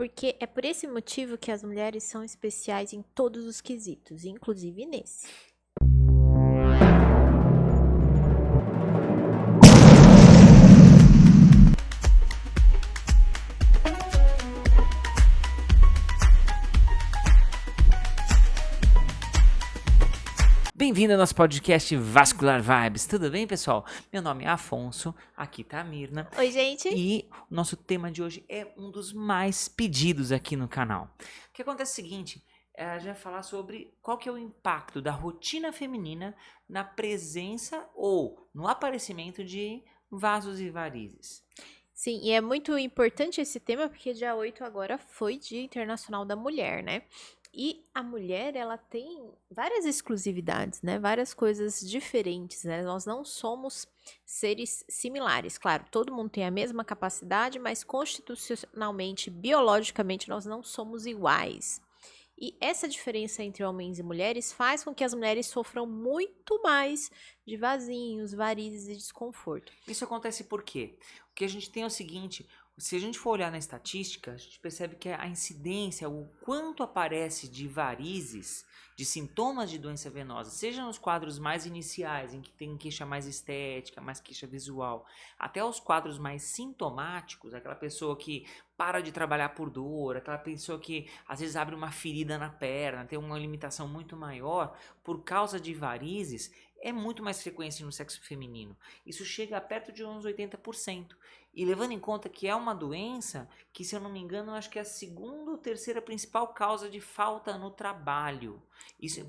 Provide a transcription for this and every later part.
Porque é por esse motivo que as mulheres são especiais em todos os quesitos, inclusive nesse. Bem-vindo ao nosso podcast Vascular Vibes. Tudo bem, pessoal? Meu nome é Afonso, aqui tá a Mirna. Oi, gente. E o nosso tema de hoje é um dos mais pedidos aqui no canal. O que acontece é o seguinte, a gente vai falar sobre qual que é o impacto da rotina feminina na presença ou no aparecimento de vasos e varizes. Sim, e é muito importante esse tema porque dia 8 agora foi Dia Internacional da Mulher, né? E a mulher, ela tem várias exclusividades, né? Várias coisas diferentes, né? Nós não somos seres similares. Claro, todo mundo tem a mesma capacidade, mas constitucionalmente, biologicamente, nós não somos iguais. E essa diferença entre homens e mulheres faz com que as mulheres sofram muito mais de vasinhos, varizes e desconforto. Isso acontece por quê? O que a gente tem é o seguinte, se a gente for olhar na estatística, a gente percebe que a incidência, o quanto aparece de varizes, de sintomas de doença venosa, seja nos quadros mais iniciais, em que tem queixa mais estética, mais queixa visual, até os quadros mais sintomáticos, aquela pessoa que para de trabalhar por dor, aquela pessoa que às vezes abre uma ferida na perna, tem uma limitação muito maior, por causa de varizes, é muito mais frequente no sexo feminino. Isso chega a perto de uns 80%. E levando em conta que é uma doença que, se eu não me engano, eu acho que é a segunda ou terceira principal causa de falta no trabalho.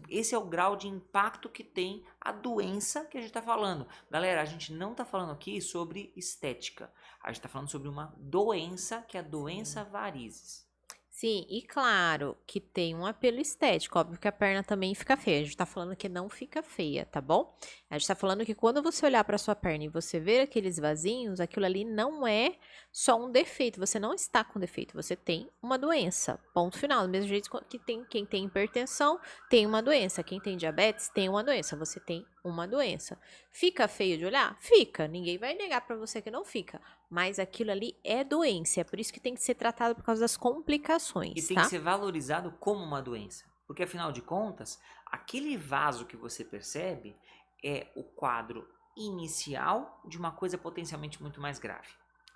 Esse é o grau de impacto que tem a doença que a gente está falando. Galera, a gente não está falando aqui sobre estética. A gente está falando sobre uma doença, que é a doença varizes. Sim, e claro que tem um apelo estético. Óbvio que a perna também fica feia. A gente tá falando que não fica feia, tá bom? A gente tá falando que quando você olhar pra sua perna e você ver aqueles vasinhos, aquilo ali não é só um defeito. Você não está com defeito, você tem uma doença. Ponto final. Do mesmo jeito que tem quem tem hipertensão, tem uma doença. Quem tem diabetes, tem uma doença. Você tem uma doença. Fica feio de olhar? Fica. Ninguém vai negar pra você que não fica. Mas aquilo ali é doença, é por isso que tem que ser tratado por causa das E complicações, tem que tá? ser valorizado como uma doença. Porque, afinal de contas, aquele vaso que você percebe é o quadro inicial de uma coisa potencialmente muito mais grave.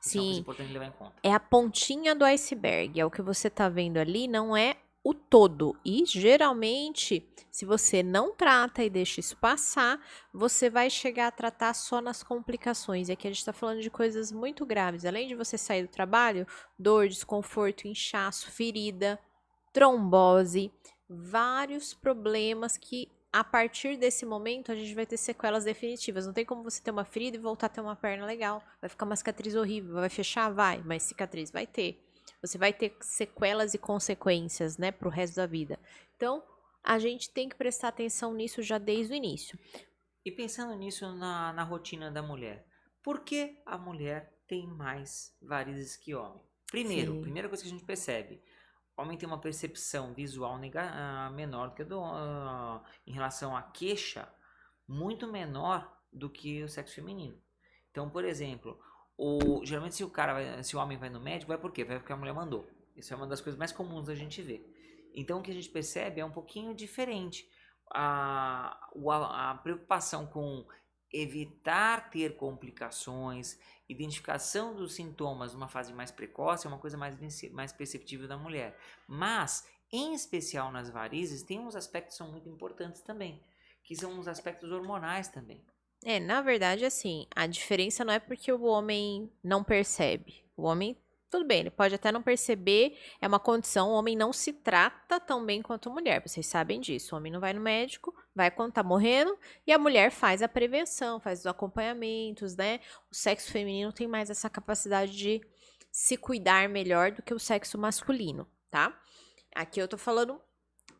Isso é uma coisa Sim, importante de levar em conta. é a pontinha do iceberg, é o que você tá vendo ali, não é o todo. E geralmente, se você não trata e deixa isso passar, você vai chegar a tratar só nas complicações. E aqui a gente tá falando de coisas muito graves. Além de você sair do trabalho, dor, desconforto, inchaço, ferida, trombose, vários problemas que a partir desse momento a gente vai ter sequelas definitivas. Não tem como você ter uma ferida e voltar a ter uma perna legal. Vai ficar uma cicatriz horrível, vai fechar? Vai, mas cicatriz vai ter. Você vai ter sequelas e consequências, né, pro resto da vida. Então, a gente tem que prestar atenção nisso já desde o início. E pensando nisso na rotina da mulher, por que a mulher tem mais varizes que homem? Primeiro, Sim. primeira coisa que a gente percebe, homem tem uma percepção visual menor que em relação à queixa, muito menor do que o sexo feminino. Então, por exemplo, geralmente se o homem vai no médico, vai por quê? Vai porque a mulher mandou. Isso é uma das coisas mais comuns da gente ver. Então, o que a gente percebe é um pouquinho diferente. A preocupação com evitar ter complicações, identificação dos sintomas numa fase mais precoce é uma coisa mais perceptível da mulher. Mas, em especial nas varizes, tem uns aspectos que são muito importantes também, que são os aspectos hormonais também. É, na verdade, assim, a diferença não é porque o homem não percebe. O homem, tudo bem, ele pode até não perceber, é uma condição, o homem não se trata tão bem quanto a mulher, vocês sabem disso. O homem não vai no médico, vai quando tá morrendo, e a mulher faz a prevenção, faz os acompanhamentos, né? O sexo feminino tem mais essa capacidade de se cuidar melhor do que o sexo masculino, tá? Aqui eu tô falando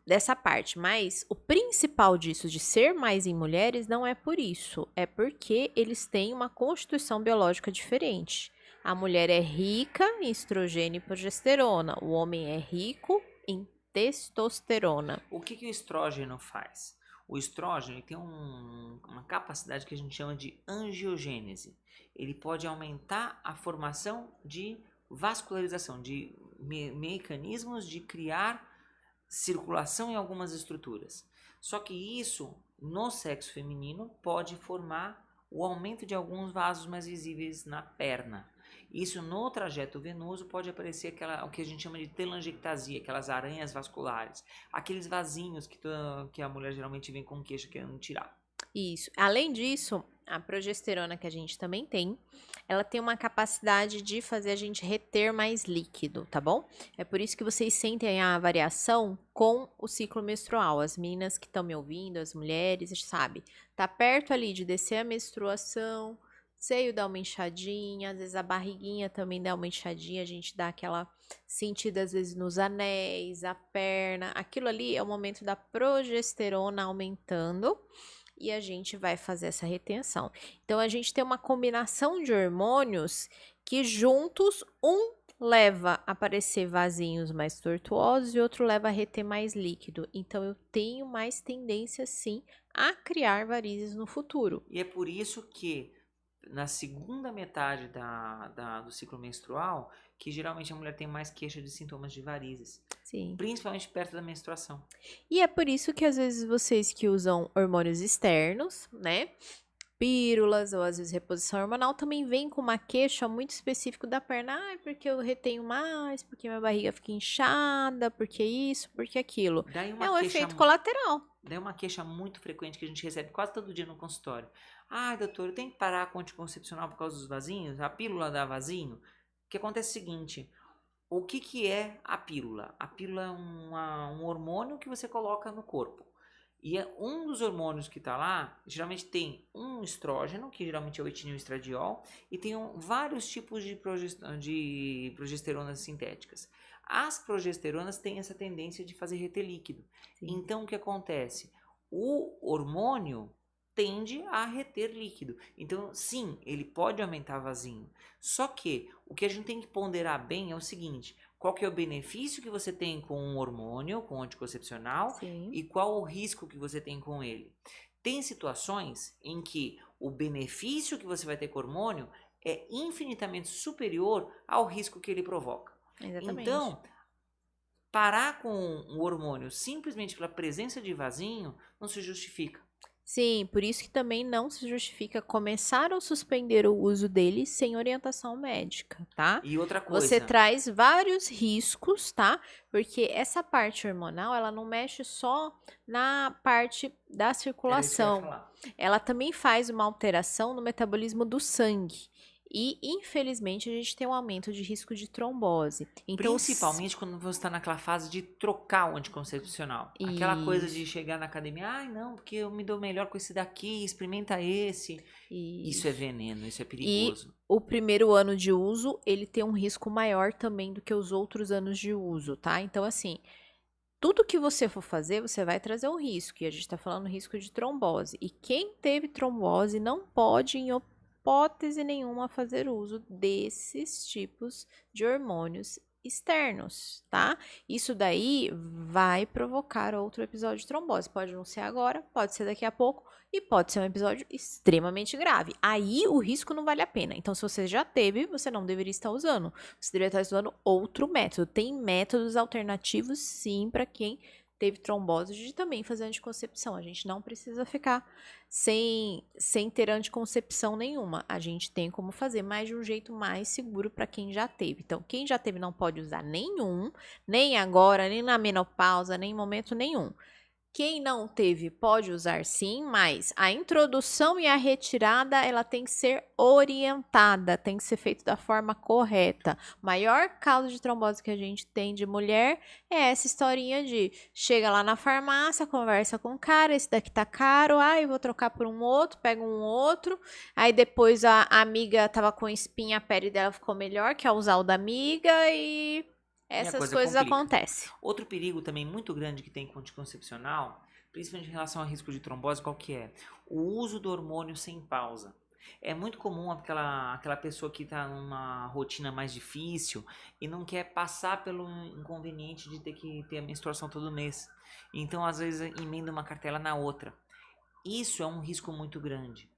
dessa parte, mas o principal disso, de ser mais em mulheres, não é por isso, é porque eles têm uma constituição biológica diferente. A mulher é rica em estrogênio e progesterona, o homem é rico em testosterona. O que o estrógeno faz? O estrógeno ele tem uma capacidade que a gente chama de angiogênese. Ele pode aumentar a formação de vascularização, de mecanismos de criar circulação em algumas estruturas. Só que isso, no sexo feminino, pode formar o aumento de alguns vasos mais visíveis na perna. Isso no trajeto venoso pode aparecer o que a gente chama de telangiectasia, aquelas aranhas vasculares, aqueles vasinhos que a mulher geralmente vem com queixa querendo tirar. Isso. Além disso, a progesterona que a gente também tem, ela tem uma capacidade de fazer a gente reter mais líquido, tá bom? É por isso que vocês sentem a variação com o ciclo menstrual. As meninas que estão me ouvindo, as mulheres, sabe? Tá perto ali de descer a menstruação, seio dá uma inchadinha, às vezes a barriguinha também dá uma inchadinha, a gente dá aquela sentida às vezes nos anéis, a perna. Aquilo ali é o momento da progesterona aumentando e a gente vai fazer essa retenção. Então, a gente tem uma combinação de hormônios que juntos, um leva a aparecer vasinhos mais tortuosos e outro leva a reter mais líquido. Então, eu tenho mais tendência, sim, a criar varizes no futuro. E é por isso que na segunda metade do ciclo menstrual, que geralmente a mulher tem mais queixa de sintomas de varizes. Sim. Principalmente perto da menstruação. E é por isso que às vezes vocês que usam hormônios externos, né? Pílulas ou às vezes reposição hormonal também vem com uma queixa muito específica da perna. Ah, porque eu retenho mais, porque minha barriga fica inchada, porque isso, porque aquilo. É um efeito colateral. Daí uma queixa muito frequente que a gente recebe quase todo dia no consultório. Ah, doutor, eu tenho que parar com o anticoncepcional por causa dos vasinhos? A pílula dá vasinho? O que acontece é o seguinte, o que é a pílula? A pílula é um hormônio que você coloca no corpo. E é um dos hormônios que está lá, geralmente tem um estrógeno, que geralmente é o etilenoestradiol, e tem vários tipos de progesteronas sintéticas. As progesteronas têm essa tendência de fazer reter líquido. Sim. Então, o que acontece? O hormônio tende a reter líquido. Então, sim, ele pode aumentar vasinho. Só que o que a gente tem que ponderar bem é o seguinte: qual que é o benefício que você tem com um hormônio, com um anticoncepcional, sim, e qual o risco que você tem com ele. Tem situações em que o benefício que você vai ter com o hormônio é infinitamente superior ao risco que ele provoca. Exatamente. Então, parar com o hormônio simplesmente pela presença de vasinho não se justifica. Sim, por isso que também não se justifica começar ou suspender o uso dele sem orientação médica, tá? E outra coisa, você traz vários riscos, tá? Porque essa parte hormonal, ela não mexe só na parte da circulação. Ela também faz uma alteração no metabolismo do sangue. E, infelizmente, a gente tem um aumento de risco de trombose. Então, principalmente quando você está naquela fase de trocar o anticoncepcional. Isso. Aquela coisa de chegar na academia, ai não, porque eu me dou melhor com esse daqui, experimenta esse. Isso é veneno, isso é perigoso. E o primeiro ano de uso, ele tem um risco maior também do que os outros anos de uso, tá? Então, assim, tudo que você for fazer, você vai trazer um risco. E a gente tá falando risco de trombose. E quem teve trombose não pode, em hipótese nenhuma, fazer uso desses tipos de hormônios externos, tá? Isso daí vai provocar outro episódio de trombose. Pode não ser agora, pode ser daqui a pouco e pode ser um episódio extremamente grave. Aí o risco não vale a pena. Então, se você já teve, você não deveria estar usando. Você deveria estar usando outro método. Tem métodos alternativos, sim, para quem teve trombose de também fazer anticoncepção. A gente não precisa ficar sem ter anticoncepção nenhuma. A gente tem como fazer, mas de um jeito mais seguro para quem já teve. Então, quem já teve não pode usar nenhum, nem agora, nem na menopausa, nem em momento nenhum. Quem não teve pode usar sim, mas a introdução e a retirada, ela tem que ser orientada, tem que ser feito da forma correta. Maior causa de trombose que a gente tem de mulher é essa historinha de chega lá na farmácia, conversa com o cara, esse daqui tá caro, eu vou trocar por um outro, pega um outro, aí depois a amiga tava com espinha, a pele dela ficou melhor, quer usar o da amiga e essas coisas acontecem. Outro perigo também muito grande que tem com o anticoncepcional, principalmente em relação ao risco de trombose, qual que é? O uso do hormônio sem pausa. É muito comum aquela pessoa que está numa rotina mais difícil e não quer passar pelo inconveniente de ter que ter a menstruação todo mês. Então, às vezes, emenda uma cartela na outra. Isso é um risco muito grande.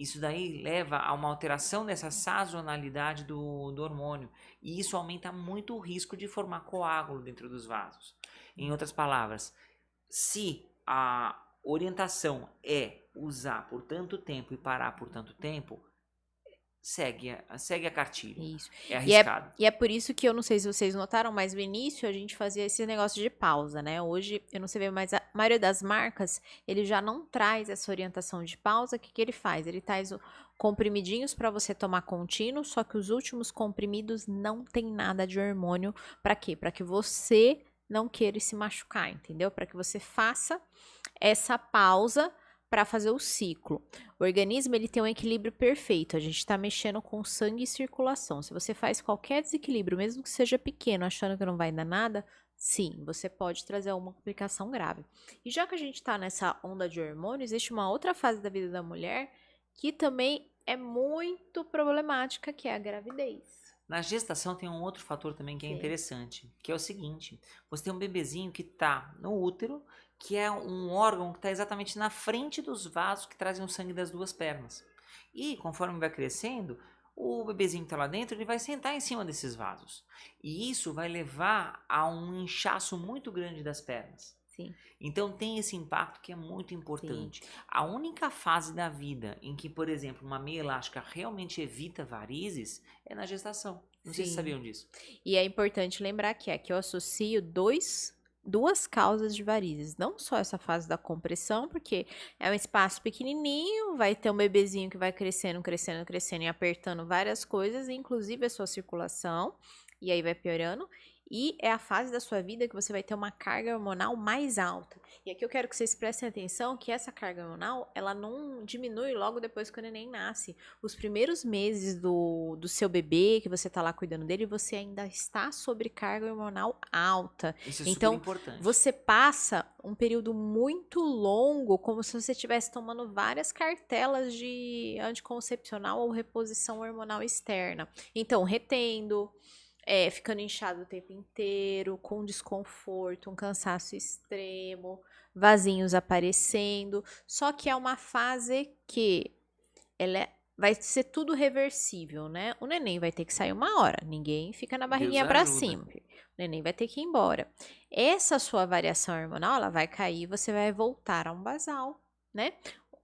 Isso daí leva a uma alteração dessa sazonalidade do hormônio. E isso aumenta muito o risco de formar coágulo dentro dos vasos. Em outras palavras, se a orientação é usar por tanto tempo e parar por tanto tempo, segue a cartilha. Isso. É E é, arriscado. e é por isso que eu não sei se vocês notaram, mas no início a gente fazia esse negócio de pausa, né? Hoje, eu não sei ver, mas a maioria das marcas, ele já não traz essa orientação de pausa. O que que ele faz? Ele traz comprimidinhos para você tomar contínuo, só que os últimos comprimidos não tem nada de hormônio. Para quê? Para que você não queira se machucar, entendeu? Para que você faça essa pausa para fazer o ciclo. O organismo ele tem um equilíbrio perfeito. A gente está mexendo com sangue e circulação. Se você faz qualquer desequilíbrio, mesmo que seja pequeno, achando que não vai dar nada, sim, você pode trazer uma complicação grave. E já que a gente está nessa onda de hormônios, existe uma outra fase da vida da mulher que também é muito problemática, que é a gravidez. Na gestação tem um outro fator também que é Sim. interessante, que é o seguinte: você tem um bebezinho que está no útero, que é um órgão que está exatamente na frente dos vasos que trazem o sangue das duas pernas. E conforme vai crescendo, o bebezinho que está lá dentro, ele vai sentar em cima desses vasos. E isso vai levar a um inchaço muito grande das pernas. Sim. Então tem esse impacto que é muito importante. A única fase da vida em que, por exemplo, uma meia elástica realmente evita varizes é na gestação. Não sei se Sim. sabiam disso. E é importante lembrar que aqui eu associo duas causas de varizes. Não só essa fase da compressão, porque é um espaço pequenininho, vai ter um bebezinho que vai crescendo, crescendo, crescendo e apertando várias coisas, inclusive a sua circulação, e aí vai piorando. E é a fase da sua vida que você vai ter uma carga hormonal mais alta. E aqui eu quero que vocês prestem atenção que essa carga hormonal, ela não diminui logo depois que o neném nasce. Os primeiros meses do seu bebê, que você tá lá cuidando dele, você ainda está sobre carga hormonal alta. Isso é Então, super importante. você passa um período muito longo, como se você estivesse tomando várias cartelas de anticoncepcional ou reposição hormonal externa. Então, retendo, ficando inchado o tempo inteiro, com desconforto, um cansaço extremo, vasinhos aparecendo. Só que é uma fase que vai ser tudo reversível, né? O neném vai ter que sair uma hora, ninguém fica na barriguinha Deus pra ajuda. cima. O neném vai ter que ir embora. Essa sua variação hormonal, ela vai cair, você vai voltar a um basal, né?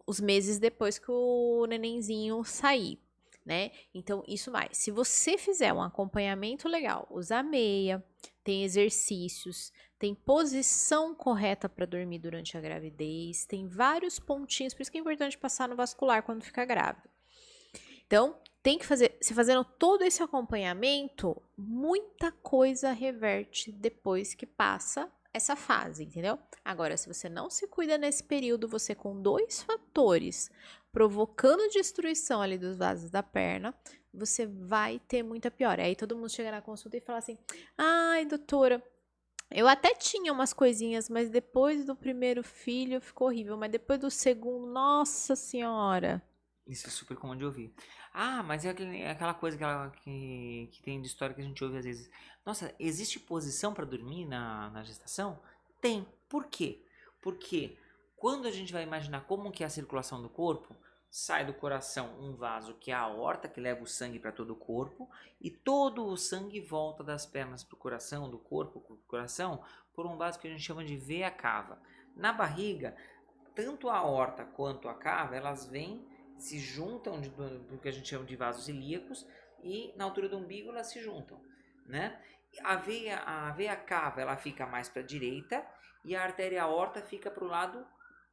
Os meses depois que o nenenzinho sair, né? Então, isso vai. Se você fizer um acompanhamento legal, usar meia, tem exercícios, tem posição correta para dormir durante a gravidez, tem vários pontinhos, por isso que é importante passar no vascular quando fica grávida. Então, tem que fazer, se fazendo todo esse acompanhamento, muita coisa reverte depois que passa essa fase, entendeu? Agora, se você não se cuida nesse período, você com dois fatores provocando destruição ali dos vasos da perna, você vai ter muita pior. Aí todo mundo chega na consulta e fala assim: ai, doutora, eu até tinha umas coisinhas, mas depois do primeiro filho ficou horrível. Mas depois do segundo, nossa senhora. Isso é super comum de ouvir. Ah, mas é aquela coisa que tem de história que a gente ouve às vezes. Nossa, existe posição para dormir na gestação? Tem. Por quê? Porque quando a gente vai imaginar como que é a circulação do corpo, sai do coração um vaso que é a aorta, que leva o sangue para todo o corpo, e todo o sangue volta das pernas para o coração, do corpo para o coração, por um vaso que a gente chama de veia cava. Na barriga, tanto a aorta quanto a cava, elas vêm, se juntam do que a gente chama de vasos ilíacos, e na altura do umbigo elas se juntam, né? A veia cava ela fica mais para a direita e a artéria aorta fica para o lado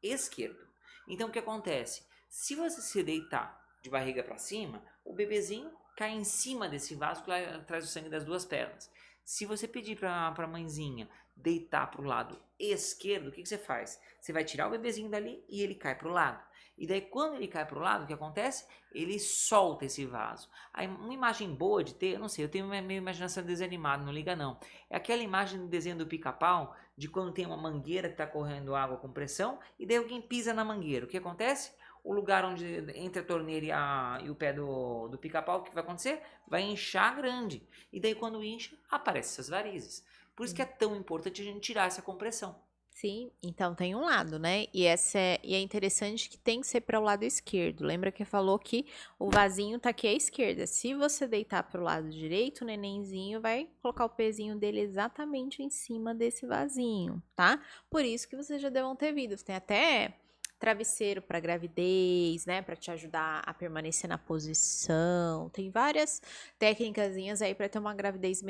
esquerdo. Então o que acontece? Se você se deitar de barriga para cima, o bebezinho cai em cima desse vaso que traz o sangue das duas pernas. Se você pedir para a mãezinha deitar para o lado esquerdo, o que você faz? Você vai tirar o bebezinho dali e ele cai para o lado. E daí quando ele cai para o lado, o que acontece? Ele solta esse vaso. Aí, uma imagem boa de ter, eu não sei, eu tenho minha imaginação desanimada, não liga não. É aquela imagem do desenho do Pica-Pau, de quando tem uma mangueira que está correndo água com pressão, e daí alguém pisa na mangueira. O que acontece? O lugar onde entre a torneira e o pé do Pica-Pau, o que vai acontecer? Vai inchar grande. E daí quando incha, aparecem essas varizes. Por isso que é tão importante a gente tirar essa compressão. Sim, então tem um lado, né? E é interessante que tem que ser para o lado esquerdo. Lembra que falou que o vasinho tá aqui à esquerda. Se você deitar para o lado direito, o nenenzinho vai colocar o pezinho dele exatamente em cima desse vasinho, tá? Por isso que vocês já devam ter visto. Tem até travesseiro para gravidez, né? Para te ajudar a permanecer na posição. Tem várias técnicas aí para ter uma gravidez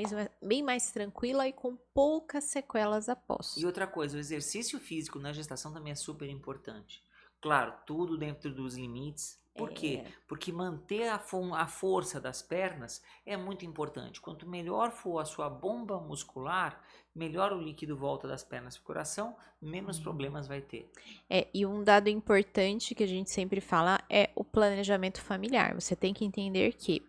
bem mais tranquila e com poucas sequelas após. E outra coisa, o exercício físico na gestação também é super importante. Claro, tudo dentro dos limites. Por quê? É, Porque manter a força das pernas é muito importante. Quanto melhor for a sua bomba muscular, melhor o líquido volta das pernas para o coração, menos problemas vai ter. e um dado importante que a gente sempre fala é o planejamento familiar. Você tem que entender que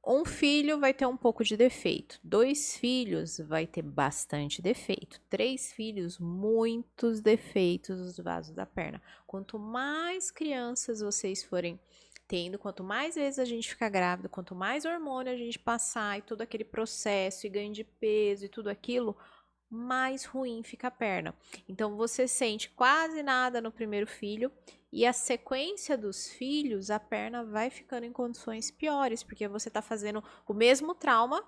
um filho vai ter um pouco de defeito, 2 filhos vai ter bastante defeito, 3 filhos, muitos defeitos nos vasos da perna. Quanto mais crianças vocês forem tendo, quanto mais vezes a gente fica grávida, quanto mais hormônio a gente passar e todo aquele processo e ganho de peso e tudo aquilo, mais ruim fica a perna. Então você sente quase nada no primeiro filho e a sequência dos filhos, a perna vai ficando em condições piores, porque você está fazendo o mesmo trauma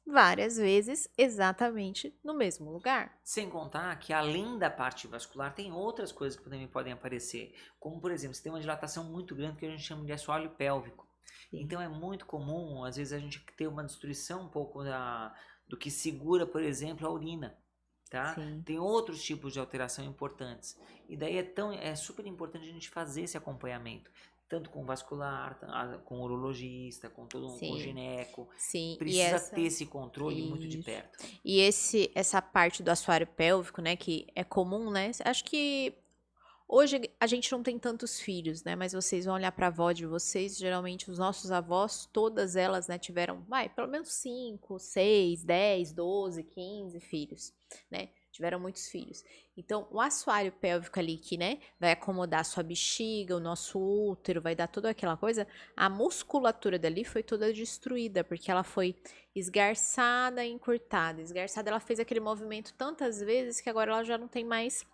várias vezes exatamente no mesmo lugar. Sem contar que além da parte vascular, tem outras coisas que também podem aparecer. Como, por exemplo, você tem uma dilatação muito grande que a gente chama de assoalho pélvico. Sim. Então é muito comum, às vezes, a gente ter uma destruição um pouco do que segura, por exemplo, a urina. Tá? Sim. Tem outros tipos de alteração importantes. E daí é super importante a gente fazer esse acompanhamento. Tanto com vascular, com urologista, com Sim, gineco. sim, Precisa ter esse controle muito de isso. perto. E essa parte do assoalho pélvico, né, que é comum, né? Acho que hoje a gente não tem tantos filhos, né? Mas vocês vão olhar para a avó de vocês, geralmente os nossos avós, todas elas, né, tiveram, pelo menos 5, 6, 10, 12, 15 filhos, né? Tiveram muitos filhos. Então, o assoalho pélvico ali que, né, vai acomodar a sua bexiga, o nosso útero, vai dar toda aquela coisa, a musculatura dali foi toda destruída, porque ela foi esgarçada e encurtada. Esgarçada, ela fez aquele movimento tantas vezes que agora ela já não tem mais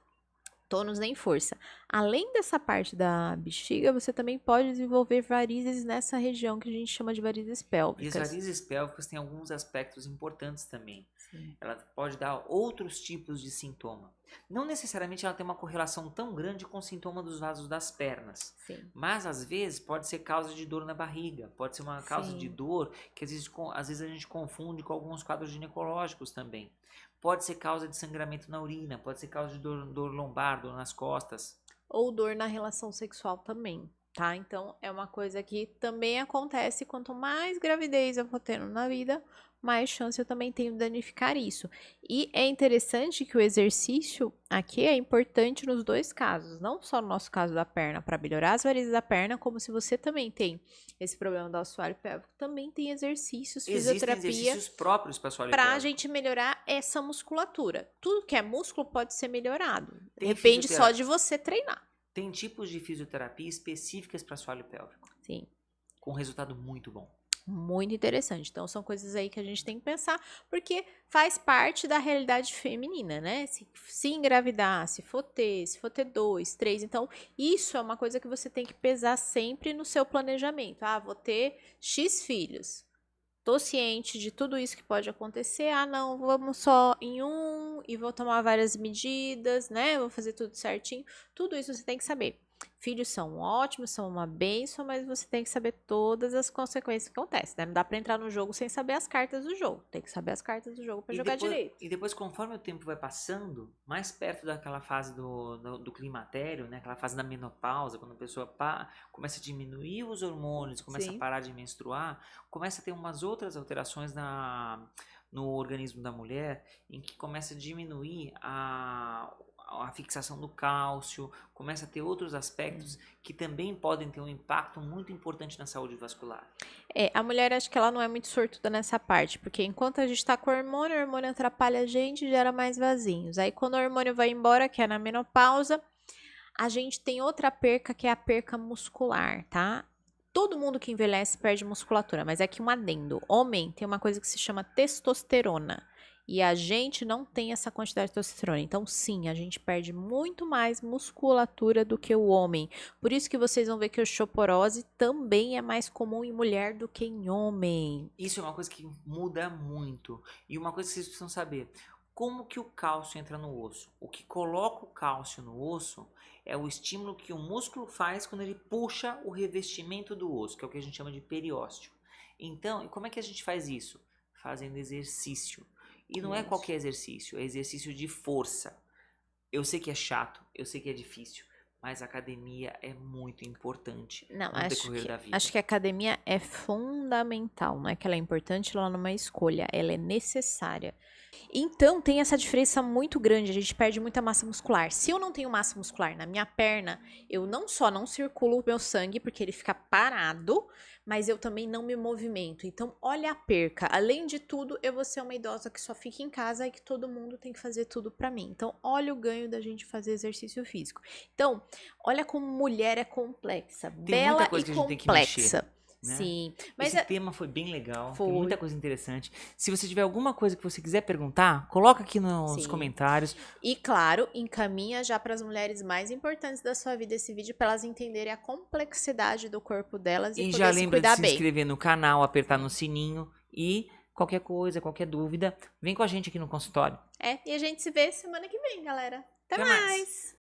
tônus nem força. Além dessa parte da bexiga, você também pode desenvolver varizes nessa região que a gente chama de varizes E as pélvicas. varizes pélvicas têm alguns aspectos importantes também. Sim. Ela pode dar outros tipos de sintoma. Não necessariamente ela tem uma correlação tão grande com o sintoma dos vasos das pernas, Sim. mas às vezes pode ser causa de dor na barriga, pode ser uma causa de Sim. dor que às vezes a gente confunde com alguns quadros ginecológicos também. Pode ser causa de sangramento na urina, pode ser causa de dor lombar, dor nas costas. Ou dor na relação sexual também, tá? Então, é uma coisa que também acontece. Quanto mais gravidez eu vou tendo na vida, mais chance eu também tenho de danificar isso. E é interessante que o exercício aqui é importante nos dois casos, não só no nosso caso da perna, para melhorar as varizes da perna, como se você também tem esse problema do assoalho pélvico, também tem exercícios, Existem fisioterapia, exercícios próprios para assoalho para a pélvico. gente melhorar essa musculatura. Tudo que é músculo pode ser melhorado. Tem Depende só de fisioterapia. você treinar. Tem tipos de fisioterapia específicas para assoalho pélvico, Sim. com resultado muito bom. Muito interessante. Então, são coisas aí que a gente tem que pensar, porque faz parte da realidade feminina, né? Se engravidar, se for ter 2, 3. Então, isso é uma coisa que você tem que pesar sempre no seu planejamento. Ah, vou ter X filhos. Tô ciente de tudo isso que pode acontecer. Ah, não, vamos só em um e vou tomar várias medidas, né? Vou fazer tudo certinho. Tudo isso você tem que saber. Filhos são ótimos, são uma bênção, mas você tem que saber todas as consequências que acontecem, né? Não dá pra entrar no jogo sem saber as cartas do jogo. Tem que saber as cartas do jogo pra jogar direito. E depois, conforme o tempo vai passando, mais perto daquela fase do climatério, né? Aquela fase da menopausa, quando a pessoa começa a diminuir os hormônios, começa a Sim. parar de menstruar, começa a ter umas outras alterações no organismo da mulher, em que começa a diminuir a fixação do cálcio, começa a ter outros aspectos que também podem ter um impacto muito importante na saúde vascular. A mulher acho que ela não é muito sortuda nessa parte, porque enquanto a gente tá com o hormônio atrapalha a gente e gera mais vasinhos. Aí quando o hormônio vai embora, que é na menopausa, a gente tem outra perca que é a perca muscular, tá? Todo mundo que envelhece perde musculatura, mas é que um adendo. Homem tem uma coisa que se chama testosterona. E a gente não tem essa quantidade de testosterona. Então, sim, a gente perde muito mais musculatura do que o homem. Por isso que vocês vão ver que a osteoporose também é mais comum em mulher do que em homem. Isso é uma coisa que muda muito. E uma coisa que vocês precisam saber: como que o cálcio entra no osso? O que coloca o cálcio no osso é o estímulo que o músculo faz quando ele puxa o revestimento do osso, que é o que a gente chama de periósteo. Então, e como é que a gente faz isso? Fazendo exercício. E não é Isso. qualquer exercício, é exercício de força. Eu sei que é chato, eu sei que é difícil, mas a academia é muito importante Não, no decorrer da vida. acho que a academia é fundamental. Não é que ela é importante, ela não é uma escolha, ela é necessária. Então, tem essa diferença muito grande, a gente perde muita massa muscular. Se eu não tenho massa muscular na minha perna, eu não só não circulo o meu sangue, porque ele fica parado, mas eu também não me movimento. Então, olha a perca. Além de tudo, eu vou ser uma idosa que só fica em casa e que todo mundo tem que fazer tudo pra mim. Então, olha o ganho da gente fazer exercício físico. Então, olha como mulher é complexa, Tem bela muita coisa e que a gente tem que mexer, complexa. né? Sim, mas Esse tema foi bem legal, tem foi. muita coisa interessante. Se você tiver alguma coisa que você quiser perguntar, coloca aqui nos Sim. comentários. E claro, encaminha já para as mulheres mais importantes da sua vida esse vídeo para elas entenderem a complexidade do corpo delas e E já poder se lembra de cuidar se bem. inscrever no canal, apertar no sininho e qualquer coisa, qualquer dúvida, vem com a gente aqui no consultório. É, e a gente se vê semana que vem, galera. Até Até mais! mais.